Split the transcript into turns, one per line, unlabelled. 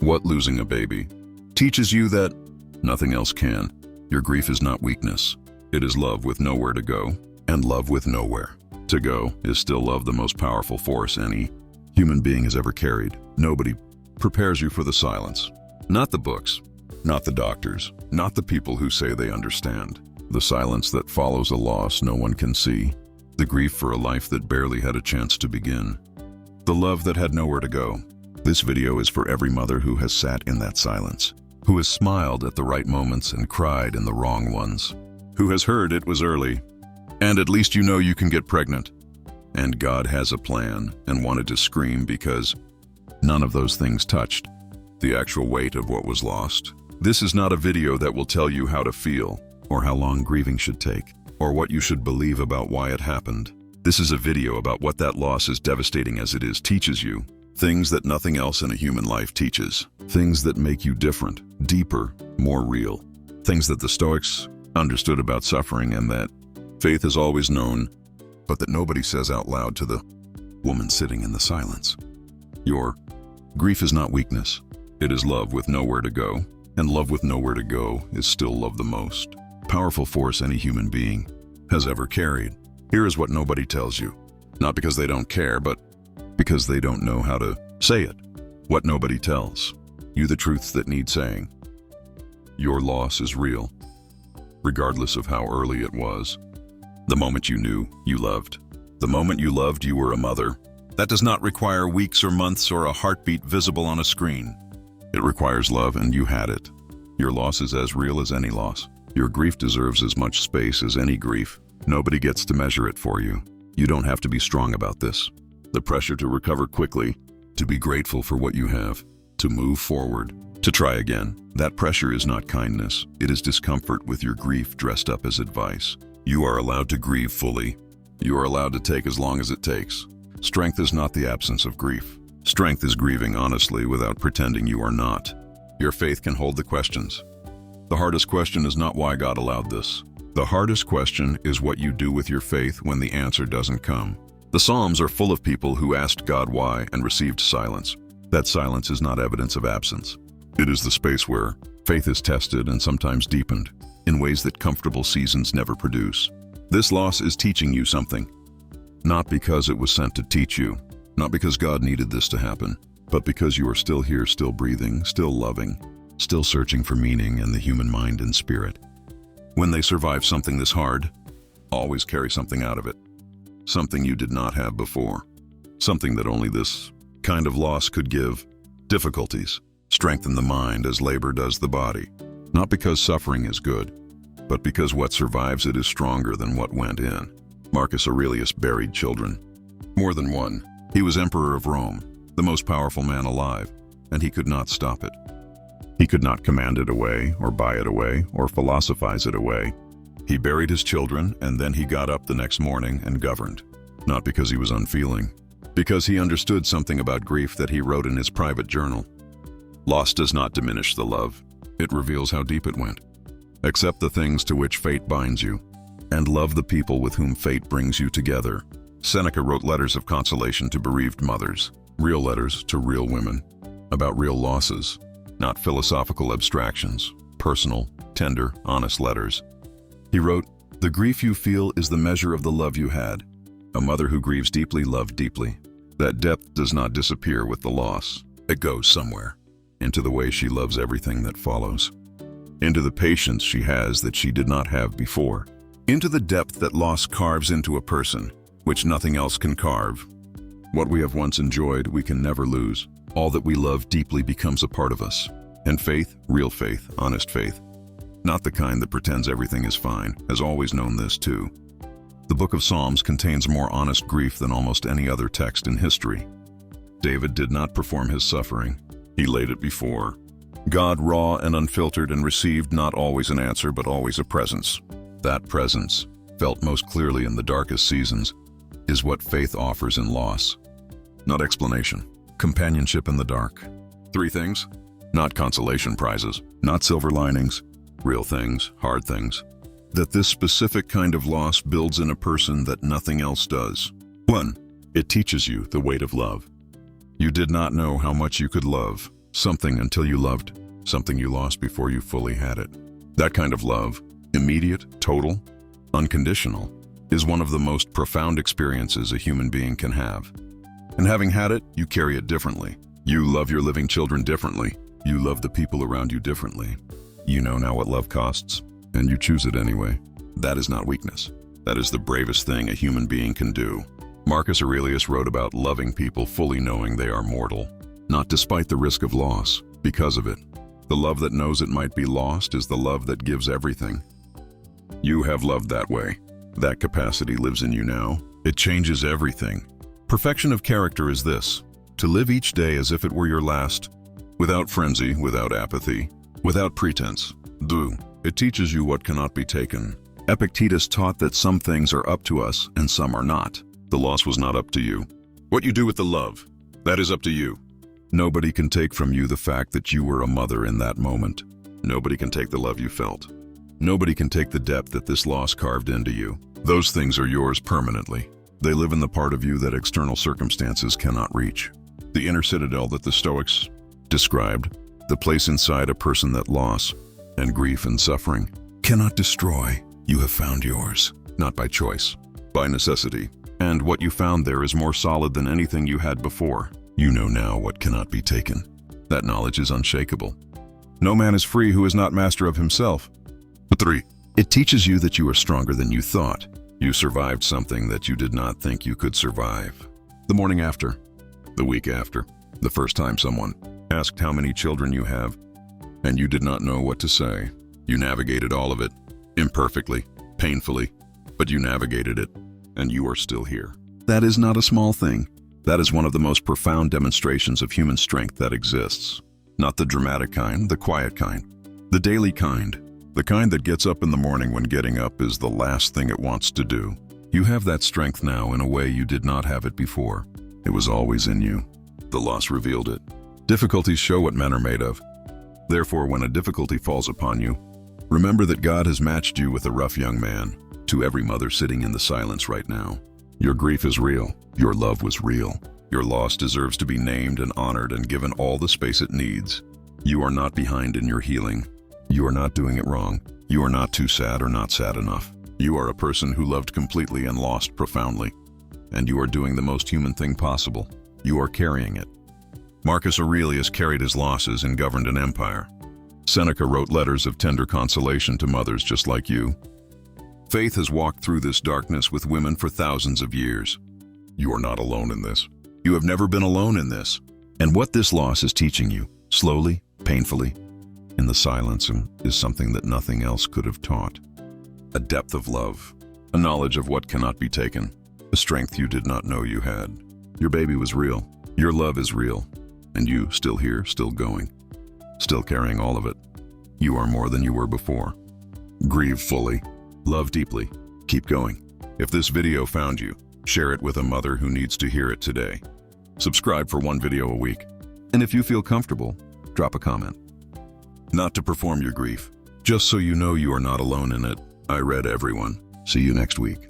What losing a baby teaches you that nothing else can. Your grief is not weakness. It is love with nowhere to go, and love with nowhere to go is still love, the most powerful force any human being has ever carried. Nobody prepares you for the silence. Not the books, not the doctors, not the people who say they understand. The silence that follows a loss no one can see. The grief for a life that barely had a chance to begin. The love that had nowhere to go. This video is for every mother who has sat in that silence, who has smiled at the right moments and cried in the wrong ones, who has heard it was early, and at least you know you can get pregnant, and God has a plan, and wanted to scream because none of those things touched the actual weight of what was lost. This is not a video that will tell you how to feel, or how long grieving should take, or what you should believe about why it happened. This is a video about what that loss, as devastating as it is, teaches you. Things that nothing else in a human life teaches. Things that make you different, deeper, more real. Things that the Stoics understood about suffering and that faith has always known, but that nobody says out loud to the woman sitting in the silence. Your grief is not weakness. It is love with nowhere to go, and love with nowhere to go is still love, the most powerful force any human being has ever carried. Here is what nobody tells you, not because they don't care, but because they don't know how to say it. What nobody tells you, the truths that need saying. Your loss is real, regardless of how early it was. The moment you knew, you loved. The moment you loved, you were a mother. That does not require weeks or months or a heartbeat visible on a screen. It requires love, and you had it. Your loss is as real as any loss. Your grief deserves as much space as any grief. Nobody gets to measure it for you. You don't have to be strong about this. The pressure to recover quickly, to be grateful for what you have, to move forward, to try again. That pressure is not kindness. It is discomfort with your grief dressed up as advice. You are allowed to grieve fully. You are allowed to take as long as it takes. Strength is not the absence of grief. Strength is grieving honestly without pretending you are not. Your faith can hold the questions. The hardest question is not why God allowed this. The hardest question is what you do with your faith when the answer doesn't come. The Psalms are full of people who asked God why and received silence. That silence is not evidence of absence. It is the space where faith is tested and sometimes deepened in ways that comfortable seasons never produce. This loss is teaching you something. Not because it was sent to teach you, not because God needed this to happen, but because you are still here, still breathing, still loving, still searching for meaning in the human mind and spirit. When they survive something this hard, always carry something out of it. Something you did not have before. Something that only this kind of loss could give. Difficulties strengthen the mind as labor does the body. Not because suffering is good, but because what survives it is stronger than what went in. Marcus Aurelius buried children. More than one. He was emperor of Rome, the most powerful man alive, and he could not stop it. He could not command it away, or buy it away, or philosophize it away. He buried his children, and then he got up the next morning and governed. Not because he was unfeeling, because he understood something about grief that he wrote in his private journal. Loss does not diminish the love. It reveals how deep it went. Accept the things to which fate binds you, and love the people with whom fate brings you together. Seneca wrote letters of consolation to bereaved mothers, real letters to real women, about real losses, not philosophical abstractions, personal, tender, honest letters. He wrote, "The grief you feel is the measure of the love you had. A mother who grieves deeply loved deeply. That depth does not disappear with the loss. It goes somewhere, into the way she loves everything that follows, into the patience she has that she did not have before, into the depth that loss carves into a person, which nothing else can carve. What we have once enjoyed, we can never lose. All that we love deeply becomes a part of us. And faith, real faith, honest faith, not the kind that pretends everything is fine, has always known this too. The book of Psalms contains more honest grief than almost any other text in history. David did not perform his suffering. He laid it before God, raw and unfiltered, and received not always an answer, but always a presence. That presence, felt most clearly in the darkest seasons, is what faith offers in loss. Not explanation. Companionship in the dark. 3 things. Not consolation prizes. Not silver linings. Real things, hard things. That this specific kind of loss builds in a person that nothing else does. 1. It teaches you the weight of love. You did not know how much you could love something until you loved, something you lost before you fully had it. That kind of love, immediate, total, unconditional, is one of the most profound experiences a human being can have. And having had it, you carry it differently. You love your living children differently. You love the people around you differently. You know now what love costs, and you choose it anyway. That is not weakness. That is the bravest thing a human being can do. Marcus Aurelius wrote about loving people fully knowing they are mortal, not despite the risk of loss, because of it. The love that knows it might be lost is the love that gives everything. You have loved that way. That capacity lives in you now. It changes everything. Perfection of character is this: to live each day as if it were your last, without frenzy, without apathy, without pretense. It teaches you what cannot be taken. Epictetus taught that some things are up to us and some are not. The loss was not up to you. What you do with the love, that is up to you. Nobody can take from you the fact that you were a mother in that moment. Nobody can take the love you felt. Nobody can take the depth that this loss carved into you. Those things are yours permanently. They live in the part of you that external circumstances cannot reach. The inner citadel that the Stoics described, the place inside a person that loss and grief and suffering cannot destroy. You have found yours, not by choice, by necessity. And what you found there is more solid than anything you had before. You know now what cannot be taken. That knowledge is unshakable. No man is free who is not master of himself. 3. It teaches you that you are stronger than you thought. You survived something that you did not think you could survive. The morning after, the week after, the first time someone asked how many children you have, and you did not know what to say. You navigated all of it, imperfectly, painfully, but you navigated it, and you are still here. That is not a small thing. That is one of the most profound demonstrations of human strength that exists. Not the dramatic kind, the quiet kind, the daily kind, the kind that gets up in the morning when getting up is the last thing it wants to do. You have that strength now in a way you did not have it before. It was always in you. The loss revealed it. Difficulties show what men are made of. Therefore, when a difficulty falls upon you, remember that God has matched you with a rough young man. To every mother sitting in the silence right now, your grief is real. Your love was real. Your loss deserves to be named and honored and given all the space it needs. You are not behind in your healing. You are not doing it wrong. You are not too sad or not sad enough. You are a person who loved completely and lost profoundly. And you are doing the most human thing possible. You are carrying it. Marcus Aurelius carried his losses and governed an empire. Seneca wrote letters of tender consolation to mothers just like you. Faith has walked through this darkness with women for thousands of years. You are not alone in this. You have never been alone in this. And what this loss is teaching you, slowly, painfully, in the silence, is something that nothing else could have taught. A depth of love, a knowledge of what cannot be taken, a strength you did not know you had. Your baby was real. Your love is real. And you, still here, still going, still carrying all of it. You are more than you were before. Grieve fully. Love deeply. Keep going. If this video found you, share it with a mother who needs to hear it today. Subscribe for one video a week. And if you feel comfortable, drop a comment. Not to perform your grief, just so you know you are not alone in it. I read everyone. See you next week.